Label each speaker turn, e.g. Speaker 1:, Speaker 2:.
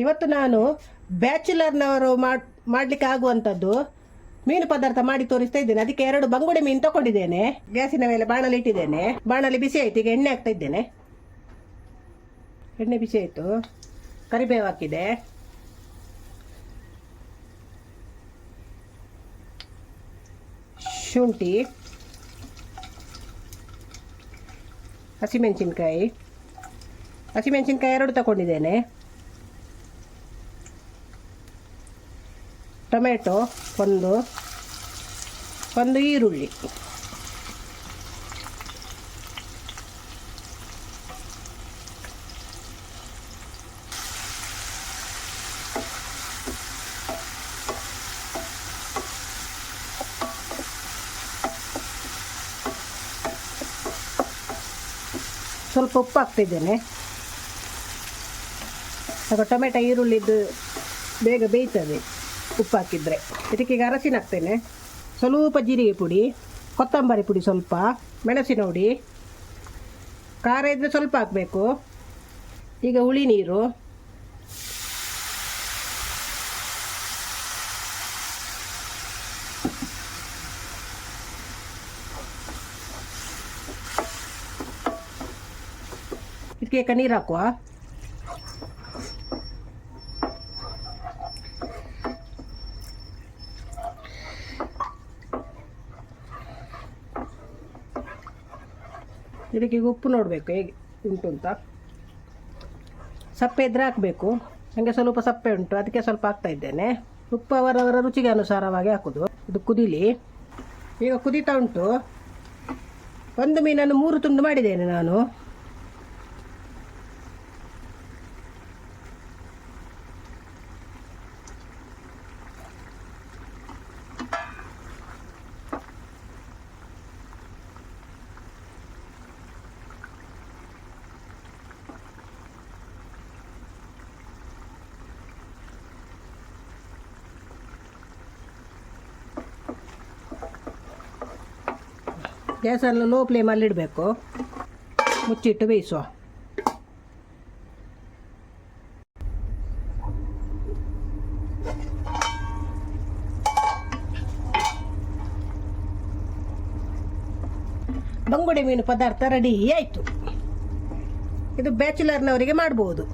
Speaker 1: ಇವತ್ತು ನಾನು ಬ್ಯಾಚುಲರ್ನವರು ಮಾಡಲಿಕ್ಕೆ ಆಗುವಂಥದ್ದು ಮೀನು ಪದಾರ್ಥ ಮಾಡಿ ತೋರಿಸ್ತಾ ಇದ್ದೇನೆ. ಅದಕ್ಕೆ 2 ಬಂಗುಡೆ ಮೀನು ತಗೊಂಡಿದ್ದೇನೆ. ಗ್ಯಾಸಿನ ಮೇಲೆ ಬಾಣಲಿ ಇಟ್ಟಿದ್ದೇನೆ. ಬಾಣಲಿ ಬಿಸಿ ಆಯ್ತು. ಈಗ ಎಣ್ಣೆ ಹಾಕ್ತಾ ಇದ್ದೇನೆ. ಎಣ್ಣೆ ಬಿಸಿ ಆಯಿತು. ಕರಿಬೇವು ಹಾಕಿದೆ. ಶುಂಠಿ, ಹಸಿಮೆಣಸಿನ್ಕಾಯಿ 2 ತಗೊಂಡಿದ್ದೇನೆ. ಟೊಮೆಟೊ ಒಂದು ಈರುಳ್ಳಿ, ಸ್ವಲ್ಪ ಉಪ್ಪು ಹಾಕ್ತಿದ್ದೇನೆ. ಆಗ ಟೊಮೆಟೊ ಈರುಳ್ಳಿದ್ದು ಬೇಗ ಬೇಯ್ತದೆ ಉಪ್ಪು ಹಾಕಿದರೆ. ಇದಕ್ಕೆ ಈಗ ಅರಸಿನ ಹಾಕ್ತೇನೆ, ಸ್ವಲ್ಪ ಜೀರಿಗೆ ಪುಡಿ, ಕೊತ್ತಂಬರಿ ಪುಡಿ ಸ್ವಲ್ಪ, ಮೆಣಸಿನ ಹುಡಿ, ಖಾರ ಇದ್ದರೆ ಸ್ವಲ್ಪ ಹಾಕಬೇಕು. ಈಗ ಹುಳಿ ನೀರು, ಇದಕ್ಕೆ ನೀರು ಹಾಕುವ. ಇದಕ್ಕೆ ಉಪ್ಪು ನೋಡಬೇಕು ಹೇಗೆ ಉಂಟು ಅಂತ. ಸಪ್ಪೆ ಇದ್ದರೆ ಹಾಕಬೇಕು. ನನಗೆ ಸ್ವಲ್ಪ ಸಪ್ಪೆ ಉಂಟು, ಅದಕ್ಕೆ ಸ್ವಲ್ಪ ಹಾಕ್ತಾ ಇದ್ದೇನೆ. ಉಪ್ಪು ಅವರವರ ರುಚಿಗೆ ಅನುಸಾರವಾಗಿ ಹಾಕೋದು. ಇದು ಕುದೀಲಿ. ಈಗ ಕುದೀತಾ ಉಂಟು. ಒಂದು ಮೀನನ್ನು 3 ತುಂಡು ಮಾಡಿದ್ದೇನೆ ನಾನು. ಗ್ಯಾಸನ್ನು ಲೋ ಫ್ಲೇಮಲ್ಲಿ ಇಡಬೇಕು. ಮುಚ್ಚಿಟ್ಟು ಬೇಯಿಸುವ. ಬಂಗುಡೆ ಮೀನು ಪದಾರ್ಥ ರೆಡಿ ಆಯಿತು. ಇದು ಬ್ಯಾಚುಲರ್ನವರಿಗೆ ಮಾಡ್ಬೋದು.